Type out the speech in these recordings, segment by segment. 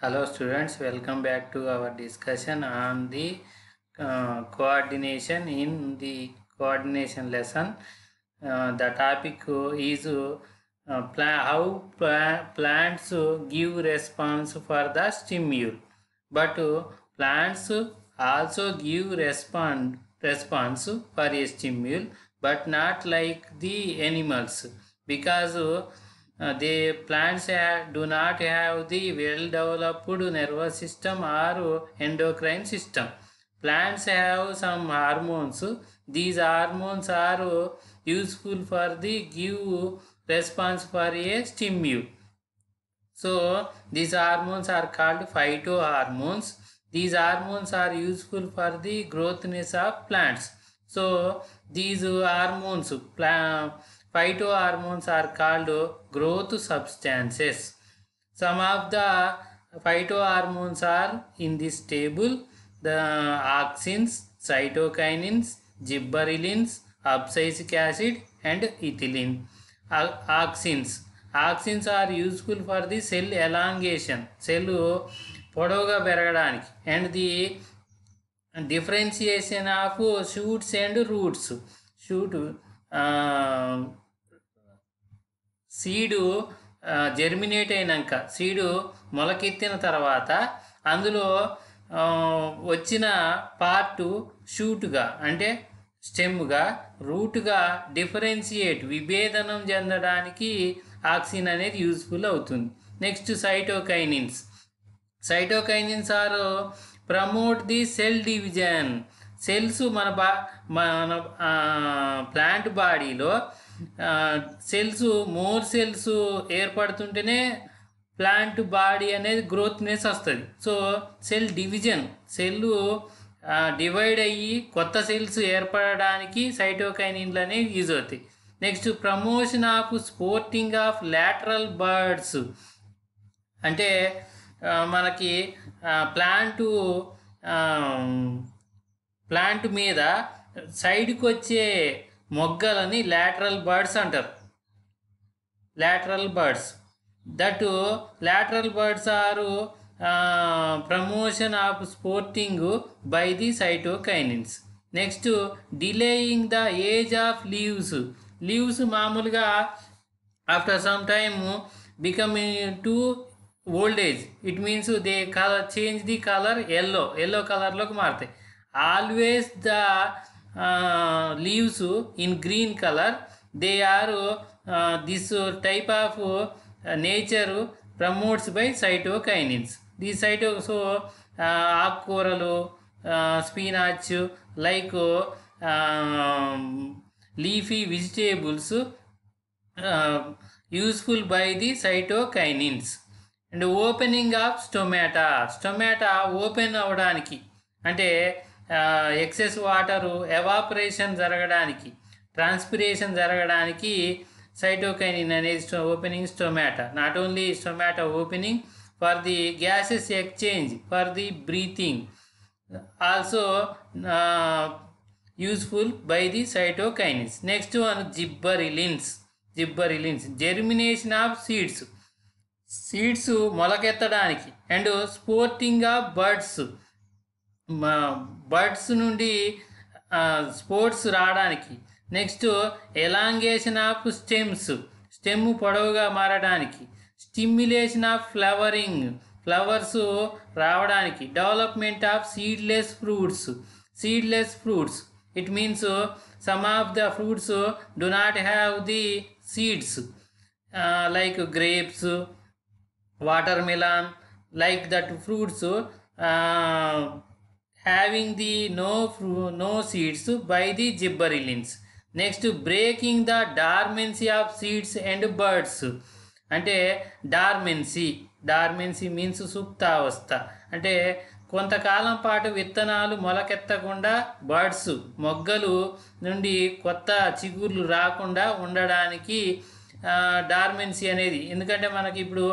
Hello students, welcome back to our discussion on the coordination in the coordination lesson. The topic is how plants give response for the stimuli, but plants also give response for a stimuli, but not like the animals, because the plants do not have the well-developed nervous system or endocrine system. Plants have some hormones. These hormones are useful for the give response for a stimuli. So these hormones are called phytohormones. These hormones are useful for the growthness of plants. So these hormones, phytohormones, are called growth substances. Some of the phytohormones are in this table: the auxins, cytokinins, gibberellins, abscisic acid, and ethylene. Auxins. Auxins are useful for the cell elongation, cell పొడవుగా పెరగడానికి, and the differentiation of shoots and roots. Shoot, seed germinate అయినాక, seed మొలకెత్తిన తర్వాత అందులో వచ్చిన part షూట్గా అంటే స్టెమ్గా, రూట్గా differentiate విభేదనం చెందడానికి auxin అనేది యూస్ఫుల్ అవుతుంది. Next cytokinins. Cytokinins are promote the cell division. Cells మన ప్లాంట్ బాడీలో సెల్స్ మోర్ సెల్స్ ఏర్పడుతుంటేనే ప్లాంట్ బాడీ అనేది గ్రోత్నెస్ వస్తుంది. సో సెల్ డివిజన్, సెల్లు డివైడ్ అయ్యి కొత్త సెల్స్ ఏర్పడడానికి సైటోకైనిన్లు అనేవి యూజ్ అవుతాయి. Next promotion of sporting of lateral birds. అంటే మనకి ప్లాంట్ మీద సైడ్కి వచ్చే మొగ్గలని లాటరల్ బర్డ్స్ అంటారు. Lateral birds. That lateral birds are promotion of sporting by the cytokinins. Next delaying the age of leaves. Leaves మామూలుగా after some time becoming to old age, it means they colour change the colour yellow కలర్లోకి మారుతాయి. Always the leaves in green color. They are this type of nature promotes by cytokinins. These so ఆకుకూరలు, spinach, like leafy vegetables useful by the cytokinins. And opening of stomata open అవ్వడానికి, అంటే excess water evaporation జరగడానికి, transpiration జరగడానికి cytokinin అనేది opening stomata. Not only stomata opening, for the gases exchange, for the breathing, also useful by the cytokinins. Next one gibberellins. Germination of seeds మొలకెత్తడానికి, and sporting of birds నుండి sports రావడానికి. Next elongation of stem పొడవుగా మారడానికి. Stimulation of flowers రావడానికి. Development of seedless fruits. It means some of the fruits do not have the seeds, like grapes, watermelon, like that fruits having the no seeds by the gibberellins. Next, breaking the dormancy of seeds and buds. అంటే dormancy means సుప్తావస్థ. అంటే కొంతకాలం పాటు విత్తనాలు మొలకెత్తకుండా, birds మొగ్గలు నుండి కొత్త చిగుర్లు రాకుండా ఉండడానికి డార్మెన్సీ అనేది. ఎందుకంటే మనకి ఇప్పుడు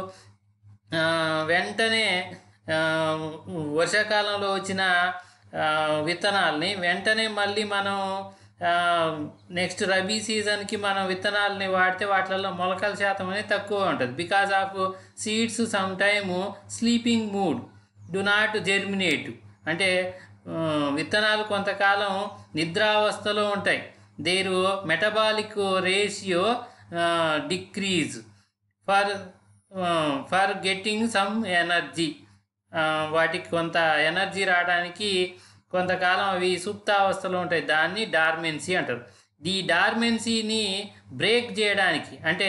వెంటనే వర్షాకాలంలో వచ్చిన విత్తనాలని వెంటనే మళ్ళీ మనం నెక్స్ట్ రబీ సీజన్కి మనం విత్తనాలని వాడితే వాటిల్లో మొలకల శాతం అనేది తక్కువ ఉంటుంది. Because of seeds some time sleeping mood do not germinate. అంటే విత్తనాలు కొంతకాలం నిద్రావస్థలో ఉంటాయి. Their metabolic ratio decrease for getting some energy. వాటికి కొంత ఎనర్జీ రావడానికి కొంతకాలం అవి సుప్తావస్థలో ఉంటాయి. దాన్ని డార్మెన్సీ అంటారు. ఈ డార్మెన్సీని బ్రేక్ చేయడానికి అంటే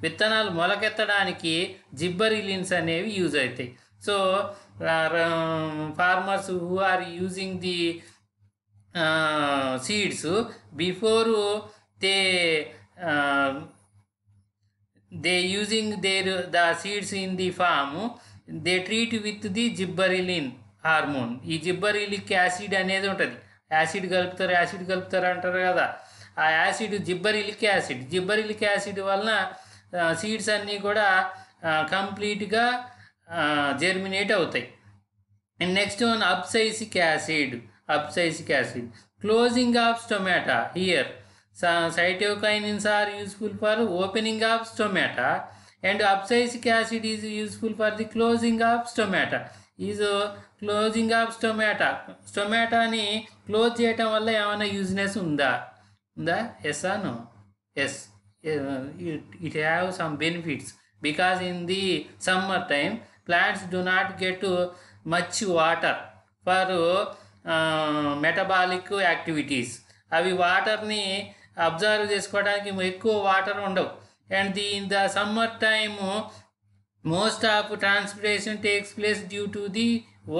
విత్తనాలు మొలకెత్తడానికి జిబ్బరిలిన్స్ అనేవి యూజ్ అవుతాయి. So farmers who are using the seeds before they using the seeds in the farm, they treat with the gibberellin hormone. ఈ జిబ్బరిలిక్ యాసిడ్ అనేది ఉంటుంది. యాసిడ్ కలుపుతారు అంటారు కదా, ఆ యాసిడ్ జిబ్బరిలిక్ యాసిడ్ వలన సీడ్స్ అన్నీ కూడా కంప్లీట్గా జెర్మినేట్ అవుతాయి. And next one abscisic acid. Closing of stomata. Here cytokinins are useful for opening of stomata and abscisic acid is useful for the closing of stomata. Closing of స్టొమాటాని close చేయటం వల్ల ఏమైనా యూజ్నెస్ ఉందా? Yes or no? Yes, it have some benefits because in the summer time plants do not get much water for metabolic activities. అవి వాటర్ని observe చేసుకోవడానికి ఎక్కువ వాటర్ ఉండవు. And in the summer time most of transpiration takes place due to the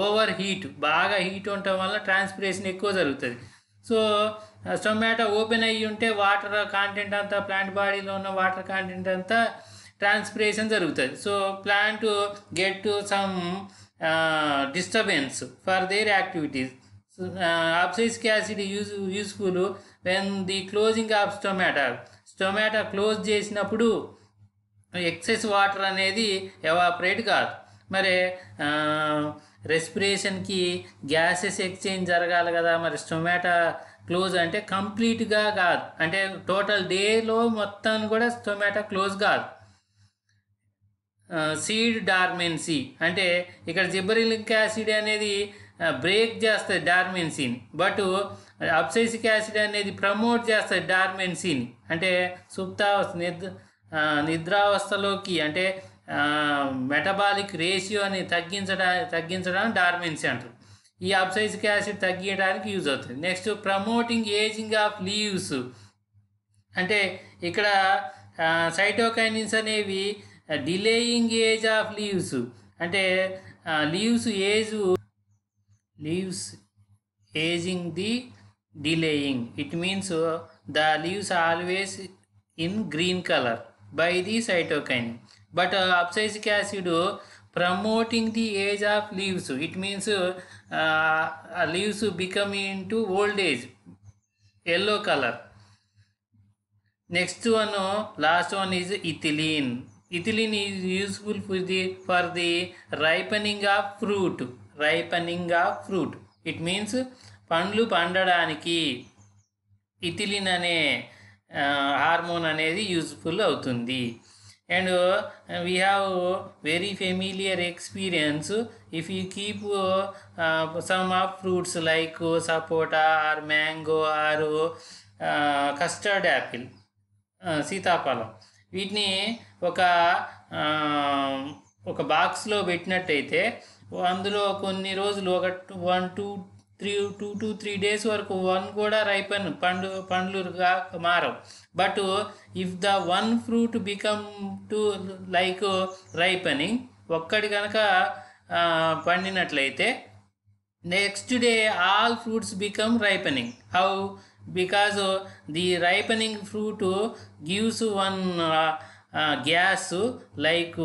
over heat. బాగా heat ఉండటం వల్ల transpiration ఎక్కువ జరుగుతుంది. సో టొమాటో ఓపెన్ అయ్యి ఉంటే వాటర్ కాంటెంట్ అంతా, ప్లాంట్ బాడీలో ఉన్న వాటర్ కాంటెంట్ అంతా ట్రాన్స్పిరేషన్ జరుగుతుంది. So plant get some disturbance for their activities. Abscisic acid useful when the closing of స్టొమాటో close చేసినప్పుడు ఎక్సెస్ వాటర్ అనేది ఎవాపరేట్ కాదు. మరి రెస్పిరేషన్కి గ్యాసెస్ ఎక్స్చేంజ్ జరగాలి కదా. మరి స్టొమాటో క్లోజ్ అంటే కంప్లీట్గా కాదు, అంటే టోటల్ డేలో మొత్తం కూడా స్టొమాటో క్లోజ్ కాదు. సీడ్ డార్మెన్సీ అంటే ఇక్కడ జిబ్బరిలిక్ యాసిడ్ అనేది బ్రేక్ చేస్తుంది డార్మెన్సీని, బట్ అబ్సైసిక్ యాసిడ్ అనేది ప్రమోట్ చేస్తుంది డార్మెన్సీని. అంటే సుప్తావస్థ నిద్రావస్థలోకి అంటే మెటబాలిక్ రేషియోని తగ్గించడానికి డార్మెన్సీ అంటారు. ఈ అబ్సైసిక్ యాసిడ్ తగ్గించడానికి యూజ్ అవుతుంది. Next promoting ageing of leaves. అంటే ఇక్కడ సైటోకైనిన్స్ అనేవి డిలేయింగ్ ఏజ్ ఆఫ్ లీవ్స్. అంటే leaves ageing the delaying. It means the leaves always in green colour by the cytokine, but abscisic acid promoting the age of leaves. It means leaves become into old age, yellow color. Next one, last one is ethylene. Ethylene is useful for the ripening of fruit. It means పండ్లు పండడానికి ethylene అనే hormone అనేది useful అవుతుంది. And we have very familiar experience if you keep some of fruits like sapota or mango or custard apple, సీతాఫలం. వీటిని ఒక బాక్స్లో పెట్టినట్టయితే అందులో కొన్ని రోజులు ఒక 2 to 3 days వరకు వన్ కూడా రైపన్ పండ్లుగా మారవు. But if the one fruit become to like ripening, ఒక్కటి కనుక పండినట్లయితే next day all fruits become ripening. How? Because the ripening fruit gives one gas like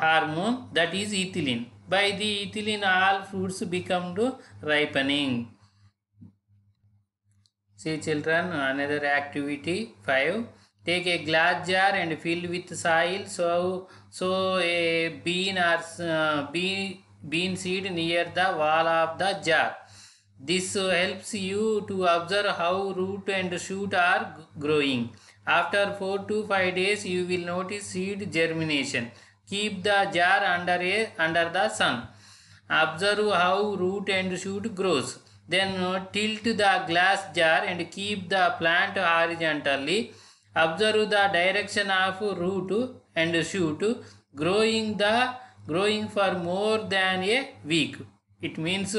hormone that is ethylene. By the ethylene all fruits become to ripening. See children, another activity 5. Take a glass jar and fill with soil. So a bean or bean seed near the wall of the jar. This helps you to observe how root and shoot are growing. After 4 to 5 days, you will notice seed germination. Keep the jar under the sun. Observe how root and shoot grows. Then tilt the glass jar and keep the plant horizontally. Observe the direction of root and shoot growing for more than a week. It means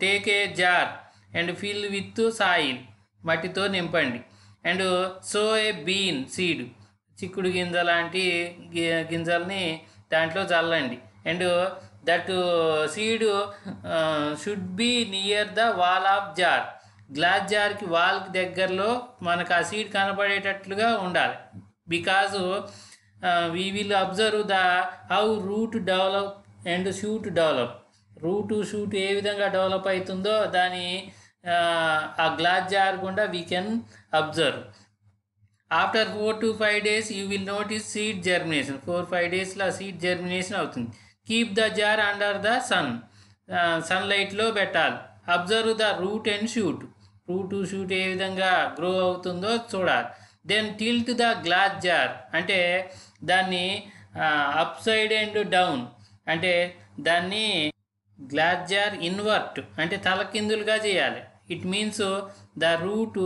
take a jar and fill with soil, మట్టితో నింపండి, and so a bean seed, చిక్కుడు గింజ లాంటి గింజల్ని దాంట్లో చల్లండి. And that seed should be near the wall of jar. Glass జార్కి వాల్కి దగ్గరలో మనకు ఆ సీడ్ కనపడేటట్లుగా ఉండాలి. Because we will observe the how root develop and shoot develop. Root shoot ఏ విధంగా డెవలప్ అవుతుందో దాని ఆ గ్లాస్ జార్ గుండా we can observe. After 4 to 5 days you will notice seed germination. 4-5 daysలో seed germination అవుతుంది. Keep the jar under the సన్లైట్లో పెట్టాలి. Observe the root and shoot. Root shoot ఏ విధంగా గ్రో అవుతుందో చూడాలి. Then tilt the glass jar, అంటే దాన్ని up side and down, అంటే దాన్ని గ్లాస్ జార్ ఇన్వర్ట్ అంటే తలకిందులుగా చేయాలి. It means the root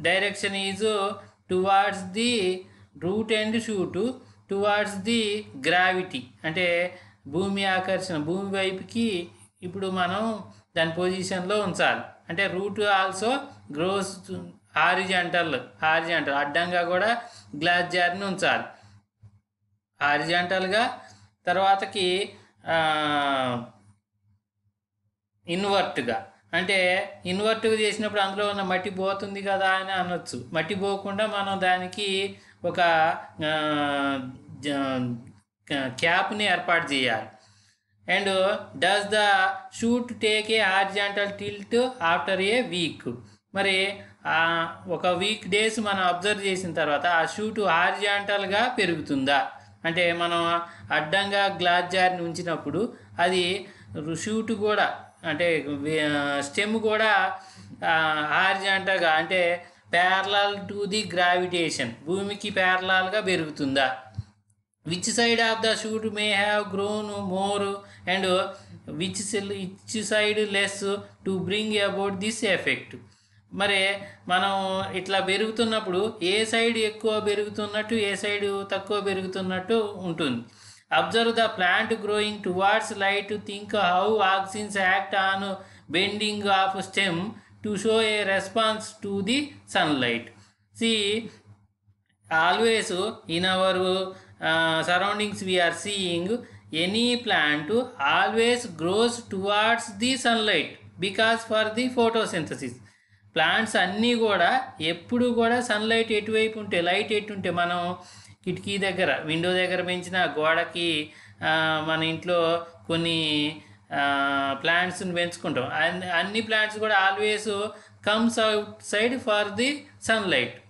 direction is towards the root and shoot towards the gravity, అంటే భూమి ఆకర్షణ, భూమి వైపుకి ఇప్పుడు మనం దాని పొజిషన్లో ఉంచాలి. అంటే రూట్ ఆల్సో గ్రోస్ హారిజాంటల్ అడ్డంగా కూడా గ్లాస్ జార్ని ఉంచాలి, హారిజాంటల్గా. తర్వాతకి ఇన్వర్ట్గా, అంటే ఇన్వర్ట్గా చేసినప్పుడు అందులో ఉన్న మట్టి పోతుంది కదా అని అనొచ్చు. మట్టి పోకుండా మనం దానికి ఒక క్యాప్ని ఏర్పాటు చేయాలి. And does the shoot take a horizontal tilt after A week. మరి ఒక వీక్ డేస్ మనం అబ్జర్వ్ చేసిన తర్వాత ఆ షూట్ హారిజాంటల్గా పెరుగుతుందా, అంటే మనం అడ్డంగా గ్లాస్ జార్ని ఉంచినప్పుడు అది షూట్ కూడా, అంటే స్టెమ్ కూడా హారిజాంటల్గా, అంటే ప్యారలల్ టు ది గ్రావిటేషన్, భూమికి ప్యారలల్గా పెరుగుతుందా. Which side of the shoot may have grown more and which side less to bring about this effect. మరి మనం ఇట్లా పెరుగుతున్నప్పుడు ఏ సైడ్ ఎక్కువ పెరుగుతున్నట్టు ఏ సైడ్ తక్కువ పెరుగుతున్నట్టు ఉంటుంది. Observe the plant growing towards light. Think how auxins act on bending of stem to show a response to the sunlight. See always in our surroundings we are seeing any plant always grows towards the sunlight because for the photosynthesis. Plants అన్నీ కూడా ఎప్పుడు కూడా sunlight ఎటువైపు ఉంటే, light ఎటుంటే, మనం కిటికీ దగ్గర window దగ్గర పెంచిన గోడకి మన ఇంట్లో కొన్ని ప్లాంట్స్ని పెంచుకుంటాం. అన్ని ప్లాంట్స్ కూడా always comes outside for the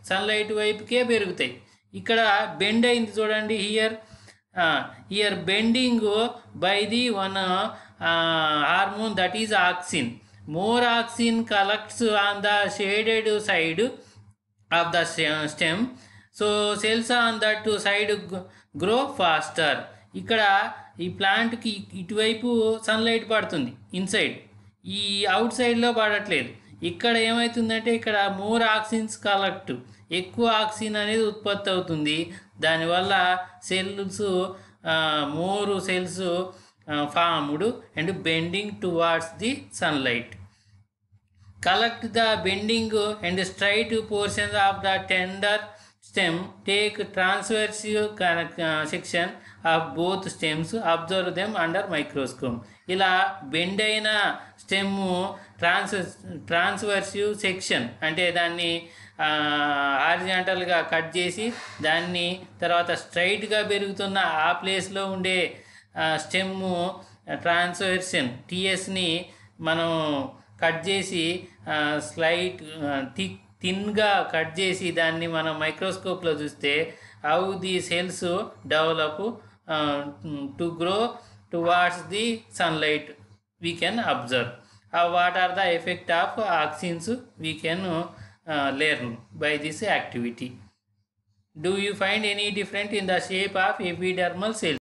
sunlight వైపుకే పెరుగుతాయి. ఇక్కడ బెండ్ అయింది చూడండి, here bending by the one hormone that is auxin. More auxin collects on the shaded side of the stem, so cells on that side grow faster. ఇక్కడ ఈ ప్లాంట్కి ఇటువైపు sunlight పడుతుంది ఇన్సైడ్, ఈ అవుట్ సైడ్లో పడట్లేదు. ఇక్కడ ఏమవుతుందంటే ఇక్కడ మోర్ ఆక్సిన్స్ కలెక్ట్, ఎక్కువ ఆక్సిజన్ అనేది ఉత్పత్తి అవుతుంది. దానివల్ల more cells formed and bending towards the sunlight. Collect the bending and straight portions of the tender stem. Take transverse section of both stems. Observe them under microscope. ఇలా bend అయిన stem transverse section అంటే దాన్ని హారిజాంటల్గా cut చేసి దాన్ని తర్వాత స్ట్రైట్గా పెరుగుతున్న ఆ ప్లేస్లో ఉండే స్టెమ్ ట్రాన్స్వర్షన్ టీఎస్ని మనం కట్ చేసి థిన్గా కట్ చేసి దాన్ని మనం మైక్రోస్కోప్లో చూస్తే how the cells develop to grow towards the sunlight we can observe. What are the effect of auxins we can learn by this activity. Do you find any different in the shape of epidermal cells?